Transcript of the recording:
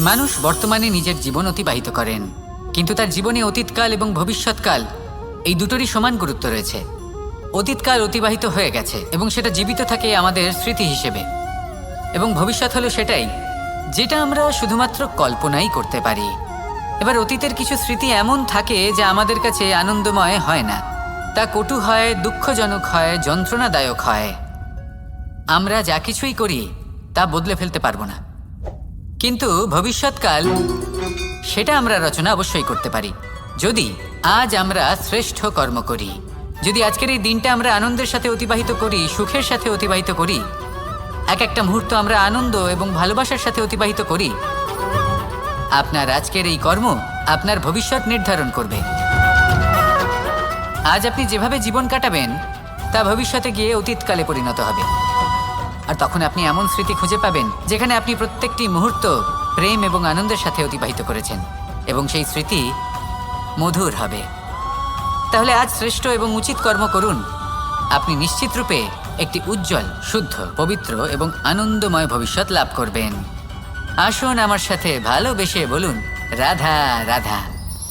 মানুষ বর্তমানে নিজের জীবন অতিবাহিত করেন, কিন্তু তার জীবনে অতীতকাল এবং ভবিষ্যৎকাল এই দুটোরই সমান গুরুত্ব রয়েছে। অতীতকাল অতিবাহিত হয়ে গেছে এবং সেটা জীবিত থাকে আমাদের স্মৃতি হিসেবে, এবং ভবিষ্যৎ হলো সেটাই যেটা আমরা শুধুমাত্র কল্পনাই করতে পারি। এবার অতীতের কিছু স্মৃতি এমন থাকে যা আমাদের কাছে আনন্দময় হয় না, তা কটু হয়, দুঃখজনক হয়, যন্ত্রণাদায়ক হয়। আমরা যা কিছুই করি তা বদলে ফেলতে পারবো না, কিন্তু ভবিষ্যৎকাল সেটা আমরা রচনা অবশ্যই করতে পারি যদি আজ আমরা শ্রেষ্ঠ কর্ম করি। যদি আজকের এই দিনটা আমরা আনন্দের সাথে অতিবাহিত করি, সুখের সাথে অতিবাহিত করি, এক একটা মুহূর্ত আমরা আনন্দ এবং ভালোবাসার সাথে অতিবাহিত করি, আপনার আজকের এই কর্ম আপনার ভবিষ্যৎ নির্ধারণ করবে। আজ আপনি যেভাবে জীবন কাটাবেন তা ভবিষ্যতে গিয়ে অতীতকালে পরিণত হবে, আর তখন আপনি এমন স্মৃতি খুঁজে পাবেন যেখানে আপনি প্রত্যেকটি মুহূর্ত প্রেম এবং আনন্দের সাথে অতিবাহিত করেছেন, এবং সেই স্মৃতি মধুর হবে। তাহলে আজ শ্রেষ্ঠ এবং উচিত কর্ম করুন। আপনি নিশ্চিত রূপে একটি উজ্জ্বল, শুদ্ধ, পবিত্র এবং আনন্দময় ভবিষ্যৎ লাভ করবেন। আসুন আমার সাথে ভালোবেসে বলুন রাধা রাধা।